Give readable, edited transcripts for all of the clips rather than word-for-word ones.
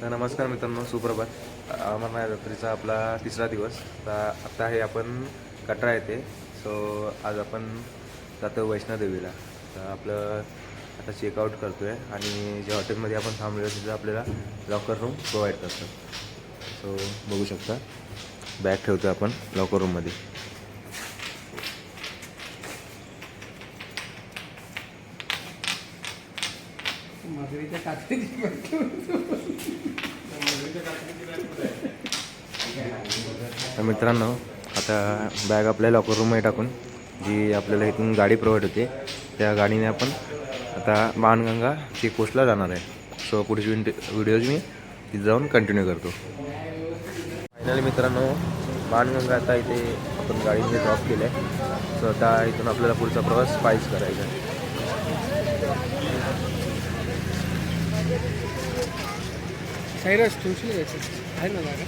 तर नमस्कार मित्रांनो, सुप्रभात. अमरनाथ यात्रेचा आपला तिसरा दिवस. आता आहे आपण कटरा येथे. सो आज आपण जातो वैष्णोदेवीला. तर आपलं आता चेकआउट करतो आहे आणि जे हॉटेलमध्ये आपण थांबलेलो तिथं आपल्याला लॉकर रूम प्रोव्हाइड करतात. सो बघू शकता, बॅग ठेवतो आपण लॉकर रूममध्ये. तर मित्रांनो, आता बॅग आपल्या लॉकर रूममध्ये टाकून जी आपल्याला इथून गाडी प्रोव्हाइड होते त्या गाडीने आपण आता बाणगंगा चेकपोस्टला जाणार आहे. सो पुढची व्हिडिओज मी तिथे जाऊन कंटिन्यू करतो. फायनली मित्रांनो, बाणगंगा आता इथे आपण गाडीने ड्रॉप केलं आहे. सो आता इथून आपल्याला पुढचा प्रवास पायीच करायचा आहे. सायरस तुळशीला जायचं आहे ना जागा.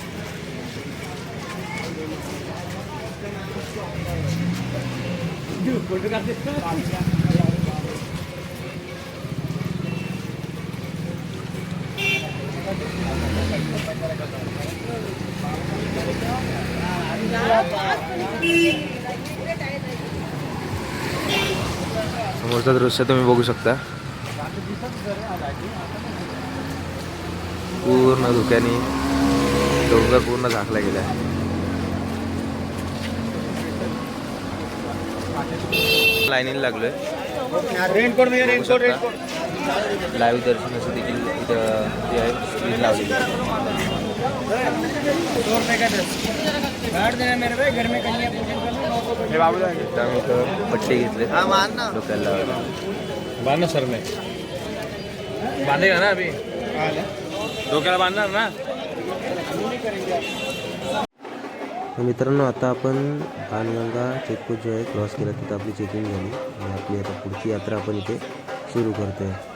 समोरचं दृश्य तुम्ही बघू शकता. पूर्ण धुक्याने डोंगर पूर्ण झाकला गेला आहे. लाईनीला लागलोय. लाईव्ह दर्शनाचं देखील इथं जे आहे स्क्रीन लावलेली आहे. आम्ही इथं पट्टे घेतले डोक्याला. बांधना सर मैं बांधेगा ना अभी डोक्याला बांधणार ना. तर मित्रांनो, आता आपण बाणगंगा चेकपोस्ट जो आहे क्रॉस केला, तिथं आपली चेकिंग झाली आणि आपली आता पुढची यात्रा आपण इथे सुरू करतो आहे.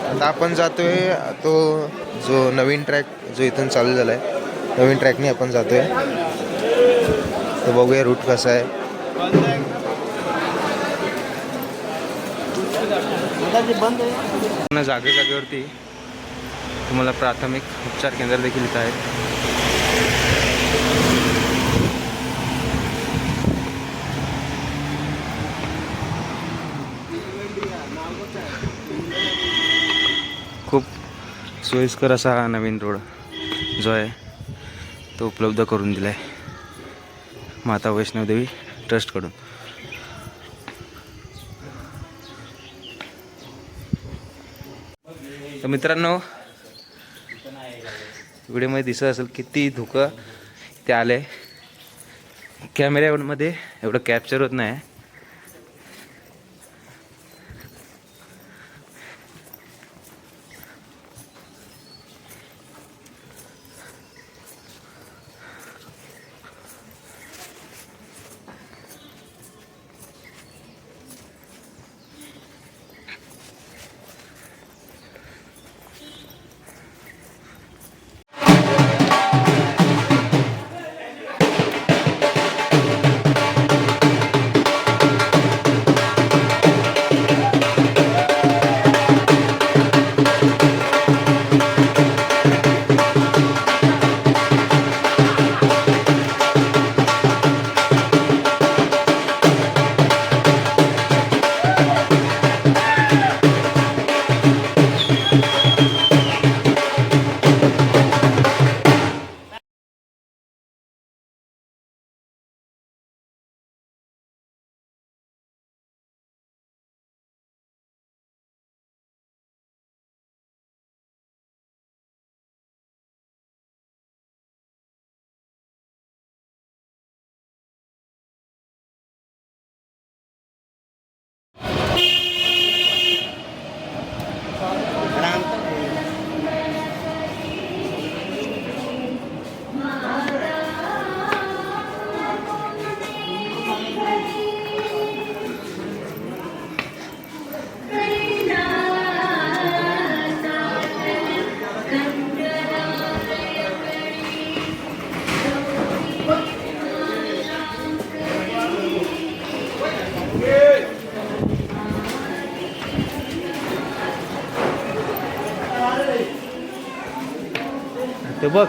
आता आपण जातोय तो जो नवीन ट्रॅक जो इथून चालू झाला आहे, नवीन ट्रॅकने आपण जातोय. तर बघूया रूट कसा आहे. जागेवरती तुम्हाला प्राथमिक उपचार केंद्र देखील इथं आहे. खूप सोयीस्कर असा हा नवीन रोड जो आहे तो उपलब्ध करून दिला आहे माता वैष्णोदेवी ट्रस्टकडून. तर मित्रांनो, व्हिडिओमध्ये दिसत असेल किती धुकं ते आले. कॅमेऱ्यामध्ये एवढं कॅप्चर होत नाही. ते बघ.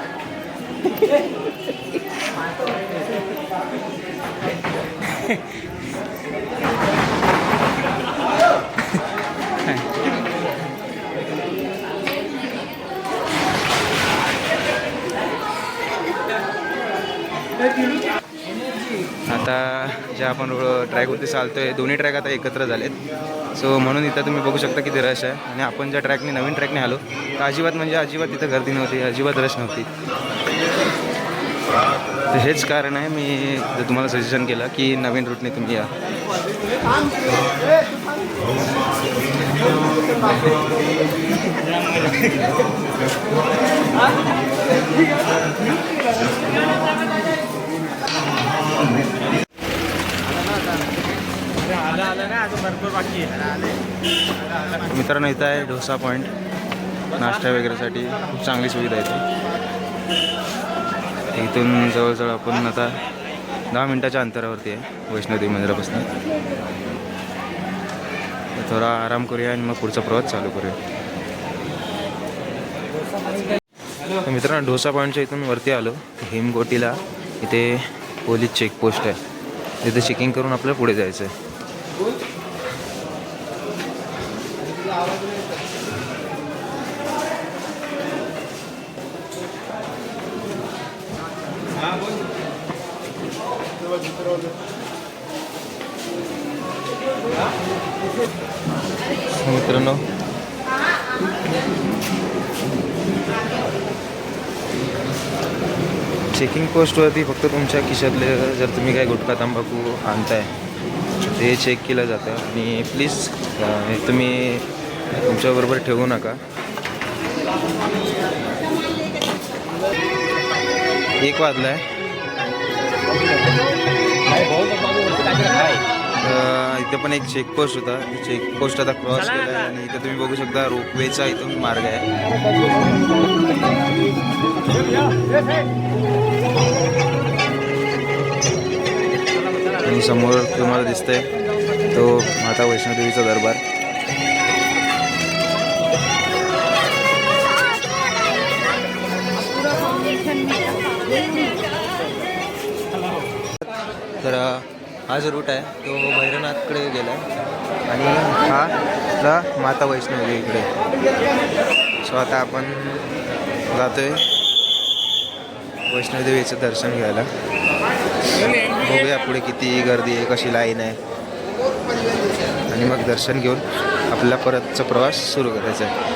आता जे आपण ट्रॅकवरती चालतोय दोन्ही ट्रॅक आता एकत्र झालेत. सो म्हणून इथं तुम्ही बघू शकता किती रश आहे. आणि आपण ज्या ट्रॅकने नवीन ट्रॅकने आलो तर अजिबात म्हणजे अजिबात तिथं गर्दी नव्हती, अजिबात रश नव्हती. तर हेच कारण आहे मी तुम्हाला सजेशन केलं की नवीन रूटने तुम्ही या. मित्रांनो इथं आहे डोसा पॉईंट. नाश्ता वगैरेसाठी खूप चांगली सुविधा आहे इथे. इथून जवळजवळ आपण आता 10 मिनटाच्या अंतरावरती आहे वैष्णोदेवी मंदिरापासून. थोडा आराम करूया आणि मग पुढचा प्रवास चालू करूया. तर मित्रांनो डोसा पॉईंटच्या इथून वरती आलो. हिमगोटीला इथे पोलीस चेकपोस्ट आहे. तिथे चेकिंग करून आपल्याला पुढे जायचं आहे. मित्रांनो चेकिंग पोस्टवरती फक्त तुमच्या खिशातले जर तुम्ही काही गुटखा तंबाखू आणताय ते चेक केलं जातं. आणि प्लीज तुम्ही तुमच्याबरोबर ठेवू नका. 1 वाजला आहे. इथे पण एक चेकपोस्ट होता. चेकपोस्ट आता क्रॉस केला आहे आणि इथे तुम्ही बघू शकता रोपवेचा इथून मार्ग आहे. आणि समोर तुम्हाला दिसतंय तो माता वैष्णोदेवीचा दरबार. तर हा जो रूट आहे तो भैरवनाथकडे गेला आहे आणि हा आपला माता वैष्णोदेवीकडे. सो आता आपण जातोय वैष्णोदेवीचं दर्शन घ्यायला. बघूया पुढे किती गर्दी आहे, कशी लाईन आहे. आणि मग दर्शन घेऊन आपल्याला परतचा प्रवास सुरू करायचा आहे.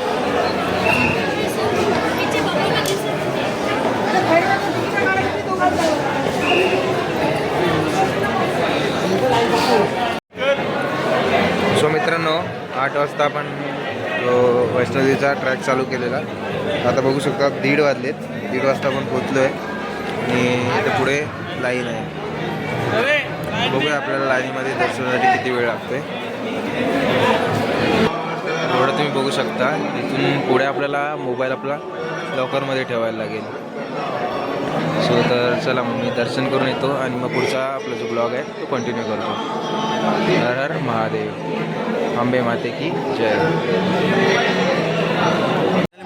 सो मित्रांनो 8 वाजता आपण वैष्णोदेवीचा ट्रॅक चालू केलेला. आता बघू शकता 1:30 वाजलेत. 1:30 वाजता आपण पोहोचलो आहे आणि इथे पुढे लाईन आहे. बघूया आपल्याला लाईनीमध्ये दर्शनासाठी किती वेळ लागतोय. एवढं तुम्ही बघू शकता. इथून पुढे आपल्याला मोबाईल आपला लॉकरमध्ये ठेवायला लागेल. सो तर चला मग मी दर्शन करून येतो आणि मग पुढचा आपला जो ब्लॉग आहे तो कंटिन्यू करतो. हर हर महादेव, अंबे माते की जय.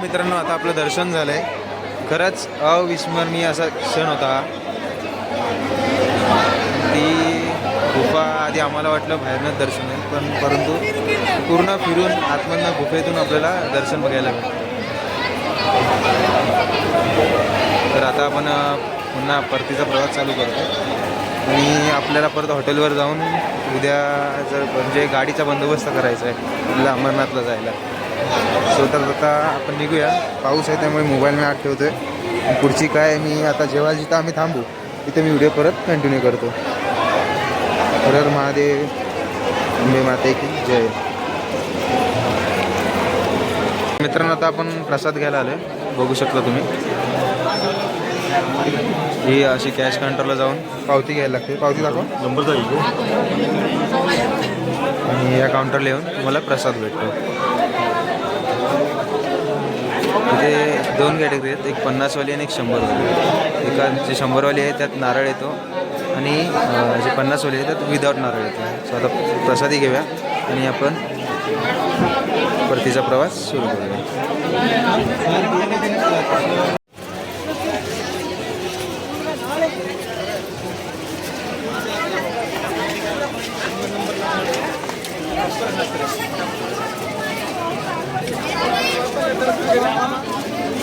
मित्रांनो आता आपलं दर्शन झालं आहे. खरंच अविस्मरणीय असा क्षण होता. ती गुफा आधी आम्हाला वाटलं बाहेरनंच दर्शन आहे परंतु पूर्ण फिरून आतमधनं गुफेतून आपल्याला दर्शन बघायला मिळतं. तर आता आपण पुन्हा परतीचा प्रवास चालू करतो आणि आपल्याला परत हॉटेलवर जाऊन उद्या जर म्हणजे गाडीचा बंदोबस्त करायचा आहे आपल्याला अमरनाथला जायला. सो तर आता आपण निघूया. पाऊस आहे त्यामुळे मोबाईल मी आत ठेवतो आहे. पुढची काय मी आता जेव्हा जिथं आम्ही थांबू तिथे मी व्हिडिओ परत कंटिन्यू करतो. हर हर महादेव, अंबे माते की जय. मित्रांनो आता आपण प्रसाद घ्यायला आलो आहे. बघू शकता तुम्ही ही अशी कॅश काउंटरला जाऊन पावती घ्यायला लागते. पावती दाखवा नंबर आणि या काउंटरला येऊन तुम्हाला प्रसाद भेटतो. इथे 2 कॅटेगरी आहेत, एक 50वाली आणि एक 100वाली. एका जे 100वाली आहे त्यात नारळ येतो आणि जे 50वाली आहे त्यात विदाऊट नारळ येतो. सो आता प्रसादी घेऊया आणि आपण परतीचा प्रवास सुरू करूया.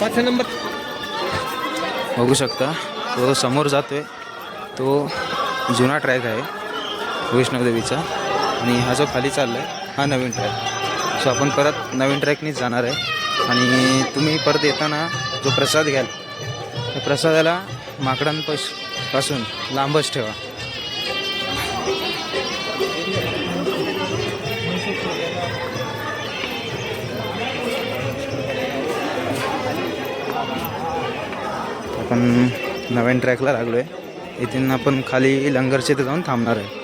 पाच नंबर बघू शकता तो समोर जातोय तो जुना ट्रॅक आहे वैष्णवदेवीचा आणि हा जो खाली चालला आहे हा नवीन ट्रॅक. सो आपण परत नवीन ट्रॅकनीच जाणार आहे आणि तुम्ही परत येताना जो प्रसाद घ्याल त्या प्रसादाला माकडांपासून लांबच ठेवा. आपण नवीन ट्रॅकला लागलो आहे. इथून आपण खाली लंगरच्या इथे जाऊन थांबणार आहे.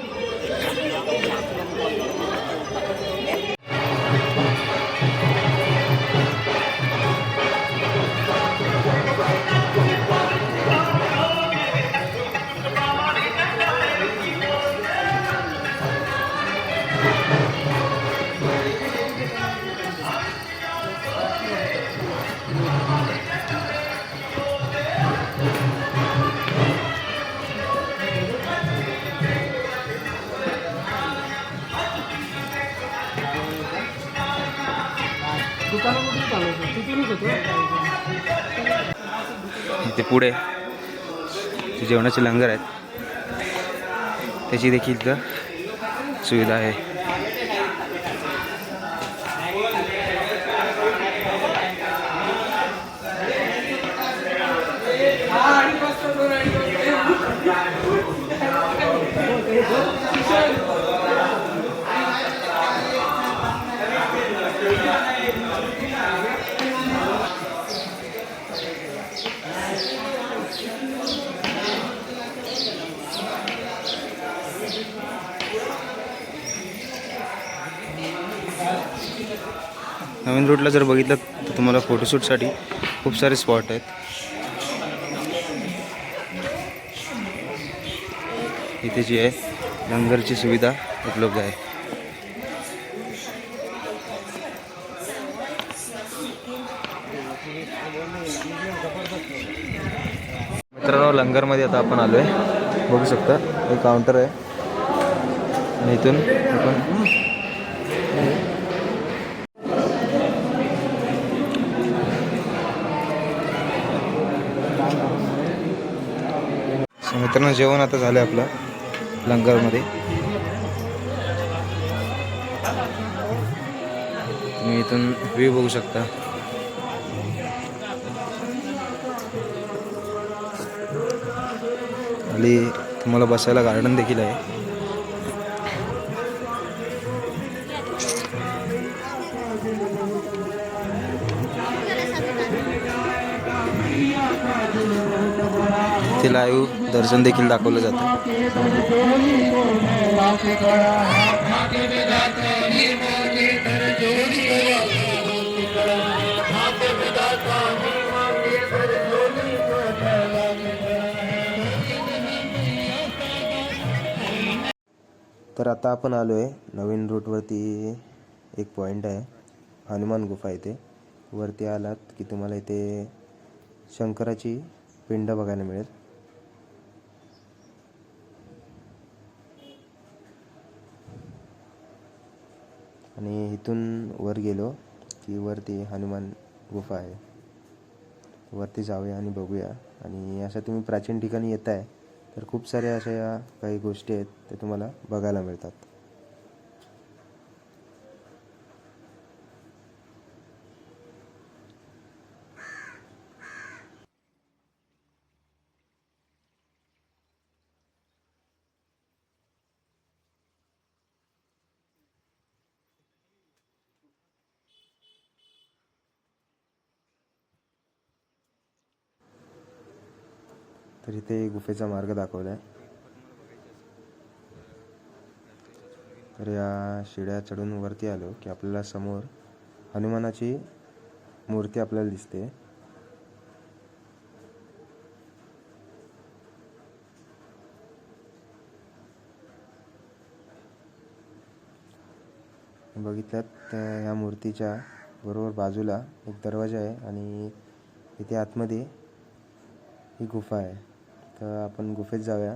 इथे पुढे जे जेवणाचे लंगर आहेत त्याची देखील इथं सुविधा आहे. नवीन रूटला जर बघितलं तर तुम्हाला फोटोशूटसाठी खूप सारे स्पॉट आहेत. इथे जी आहे लंगरची सुविधा उपलब्ध आहे. मित्रांनो लंगरमध्ये आता आपण आलो आहे. बघू शकता एक काउंटर आहे आणि इथून आपण मित्रांनो जेवण आता झालं आपलं लंगरमध्ये. तुम्ही इथून व्ह्यू बघू शकता. खाली तुम्हाला बसायला गार्डन देखील आहे. इथे लाईव्ह दर्शन देखील दाखवलं जातं. तर आता आपण आलो आहे नवीन रूटवरती. एक पॉईंट आहे हनुमान गुफा. इथे वरती आलात की तुम्हाला इथे शंकराची पिंड बघायला मिळेल. आणि इथून वर गेलो की वरती हनुमान गुफा आहे. वरती जाऊया आणि बघूया. आणि अशा तुम्ही प्राचीन ठिकाणी येत आहे तर खूप साऱ्या अशा काही गोष्टी आहेत ते तुम्हाला बघायला मिळतात. तर इथे गुफेचा मार्ग दाखवला आहे. तर या शिड्या चढून वरती आलो की आपल्याला समोर हनुमानाची मूर्ती आपल्याला दिसते. बघितल्यात त्या ह्या मूर्तीच्या बरोबर बाजूला एक दरवाजा आहे आणि इथे आतमध्ये ही गुफा आहे. तर आपण गुफेत जाऊया,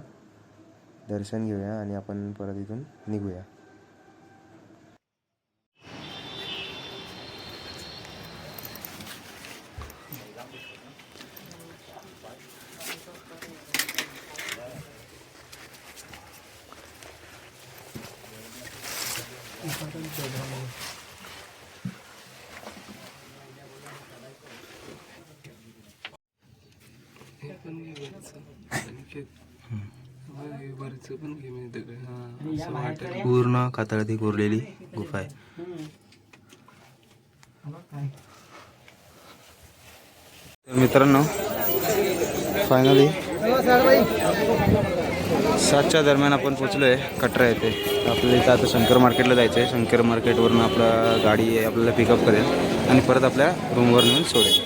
दर्शन घेऊया आणि आपण परत इथून निघूया. पूर्ण कातळाती कोरलेली गुफा आहे. तर मित्रांनो फायनली 7च्या दरम्यान आपण पोचलो आहे कटरा येथे. आपल्याला इथं आता शंकर मार्केटला जायचं आहे. शंकर मार्केटवरून आपला गाडी आपल्याला पिकअप करेल आणि परत आपल्या रूमवर नेऊन सोडेल.